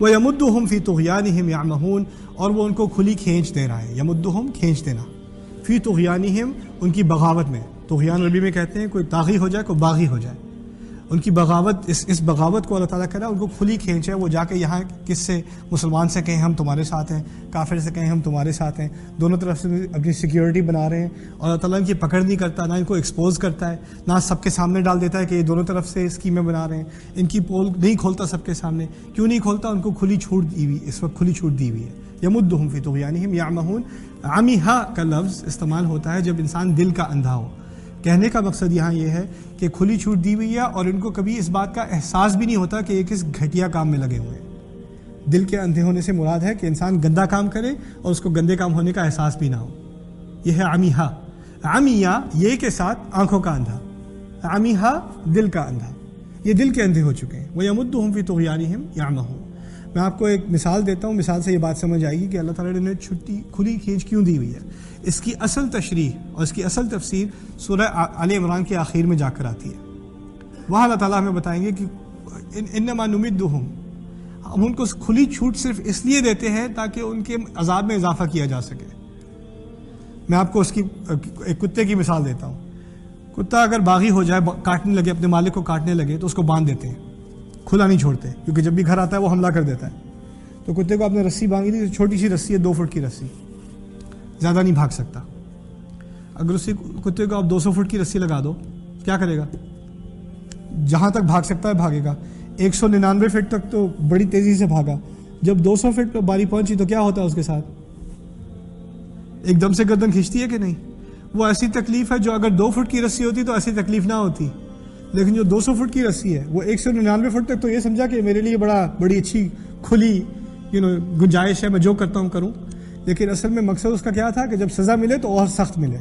وَيَمُدُّهُمْ فِي طُغْيَانِهِمْ يَعْمَهُونَ, اور وہ ان کو کھلی کھینچ دے رہا ہے. یمدہم کھینچ دینا, فی طغیانہم ان کی بغاوت میں. طغیان عربی میں کہتے ہیں کوئی طاغی ہو جائے, کوئی باغی ہو جائے. ان کی بغاوت, اس بغاوت کو اللہ تعالیٰ کہہ رہا ہے ان کو کھلی کھینچ ہے. وہ جا کے یہاں کس سے, مسلمان سے کہیں ہم تمہارے ساتھ ہیں, کافر سے کہیں ہم تمہارے ساتھ ہیں. دونوں طرف سے اپنی سیکیورٹی بنا رہے ہیں, اور اللہ تعالیٰ ان کی پکڑ نہیں کرتا, نہ ان کو ایکسپوز کرتا ہے, نہ سب کے سامنے ڈال دیتا ہے کہ یہ دونوں طرف سے اسکیمیں بنا رہے ہیں. ان کی پول نہیں کھولتا سب کے سامنے. کیوں نہیں کھولتا؟ ان کو کھلی چھوٹ دی ہوئی, اس وقت کھلی چھوٹ دی ہوئی ہے. یمدہم فی طغیانہم یعمہون. عمیھا کا لفظ استعمال ہوتا ہے جب انسان دل کا اندھا ہو. کہنے کا مقصد یہاں یہ ہے کہ کھلی چھوٹ دی ہوئی ہے, اور ان کو کبھی اس بات کا احساس بھی نہیں ہوتا کہ یہ کس گھٹیا کام میں لگے ہوئے ہیں. دل کے اندھے ہونے سے مراد ہے کہ انسان گندا کام کرے اور اس کو گندے کام ہونے کا احساس بھی نہ ہو. یہ ہے عمیھا. عمیہ یہ کے ساتھ آنکھوں کا اندھا, عمیھا دل کا اندھا. یہ دل کے اندھے ہو چکے ہیں. وَيَمُدُّهُمْ فِي طُغْيَانِهِمْ يَعْمَهُونَ. میں آپ کو ایک مثال دیتا ہوں, مثال سے یہ بات سمجھ آئے گی کہ اللہ تعالیٰ نے انہیں چھٹی کھلی کھینچ کیوں دی ہوئی ہے. اس کی اصل تشریح اور اس کی اصل تفسیر سورہ آل عمران کے آخر میں جا کر آتی ہے. وہاں اللہ تعالیٰ ہمیں بتائیں گے کہ انما نمدہم, ہم ان کو کھلی چھوٹ صرف اس لیے دیتے ہیں تاکہ ان کے عذاب میں اضافہ کیا جا سکے. میں آپ کو اس کی ایک کتے کی مثال دیتا ہوں. کتا اگر باغی ہو جائے, کاٹنے لگے, اپنے مالک کو کاٹنے لگے, تو اس کو باندھ دیتے ہیں, کھلا نہیں چھوڑتے, کیونکہ جب بھی گھر آتا ہے وہ حملہ کر دیتا ہے. تو کتے کو آپ نے رسی باندھی تھی, چھوٹی سی رسی ہے, 2 فٹ کی رسی, زیادہ نہیں بھاگ سکتا. اگر اسی کتے کو آپ 200 فٹ کی رسی لگا دو, کیا کرے گا؟ جہاں تک بھاگ سکتا ہے بھاگے گا. 199 فٹ تک تو بڑی تیزی سے بھاگا. جب 200 فٹ پہ باری پہنچی تو کیا ہوتا ہے اس کے ساتھ؟ ایک دم سے گردن کھینچتی ہے کہ نہیں؟ وہ ایسی تکلیف ہے جو اگر 2 فٹ کی رسی ہوتی تو ایسی تکلیف نہ ہوتی. لیکن جو 200 فٹ کی رسی ہے وہ 199 فٹ تک تو یہ سمجھا کہ میرے لیے بڑی اچھی کھلی گنجائش ہے, میں جو کرتا ہوں کروں. لیکن اصل میں مقصد اس کا کیا تھا کہ جب سزا ملے تو اور سخت ملے.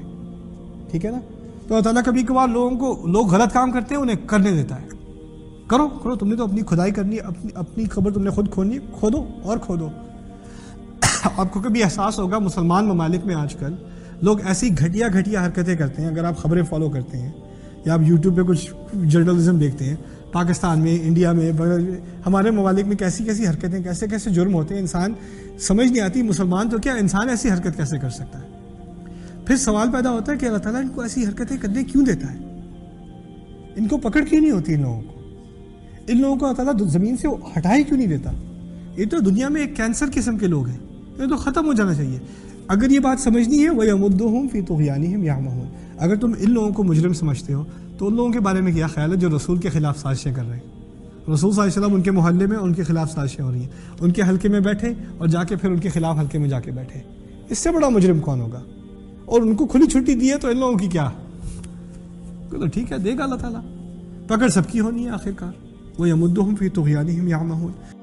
ٹھیک ہے نا؟ تو اللہ تعالیٰ کبھی کبھار لوگ غلط کام کرتے ہیں انہیں کرنے دیتا ہے. کرو, تم نے تو اپنی کھدائی کرنی, اپنی خبر تم نے خود کھودنی, کھودو اور کھودو. آپ کو کبھی احساس ہوگا مسلمان ممالک میں آج کل لوگ ایسی گھٹیا حرکتیں کرتے ہیں. اگر آپ خبریں فالو کرتے ہیں یا آپ یوٹیوب پہ کچھ جرنلزم دیکھتے ہیں, پاکستان میں, انڈیا میں, ہمارے ممالک میں کیسی حرکتیں, کیسے جرم ہوتے ہیں, انسان سمجھ نہیں آتی. مسلمان تو کیا, انسان ایسی حرکت کیسے کر سکتا ہے؟ پھر سوال پیدا ہوتا ہے کہ اللہ تعالیٰ ان کو ایسی حرکتیں کرنے کیوں دیتا ہے؟ ان کو پکڑ کیوں نہیں ہوتی؟ ان لوگوں کو اللہ تعالیٰ زمین سے ہٹائے کیوں نہیں دیتا؟ یہ تو دنیا میں ایک کینسر قسم کے لوگ ہیں, یہ تو ختم ہو جانا چاہیے. اگر یہ بات سمجھنی ہے وَيَمُدُّهُمْ فِي طُغْيَانِهِمْ يَعْمَهُونَ, اگر تم ان لوگوں کو مجرم سمجھتے ہو تو ان لوگوں کے بارے میں کیا خیال ہے جو رسول کے خلاف سازشیں کر رہے ہیں؟ رسول صلی اللہ علیہ وسلم ان کے محلے میں ان کے خلاف سازشیں ہو رہی ہیں, ان کے حلقے میں بیٹھے اور جا کے پھر ان کے خلاف حلقے میں جا کے بیٹھے. اس سے بڑا مجرم کون ہوگا؟ اور ان کو کھلی چھٹی دی ہے تو ان لوگوں کی کیا؟ تو ٹھیک ہے, دے گا اللہ تعالیٰ, پکڑ سب کی ہونی ہے آخر کار. وَيَمُدُّهُمْ فِي طُغْيَانِهِمْ يَعْمَهُونَ.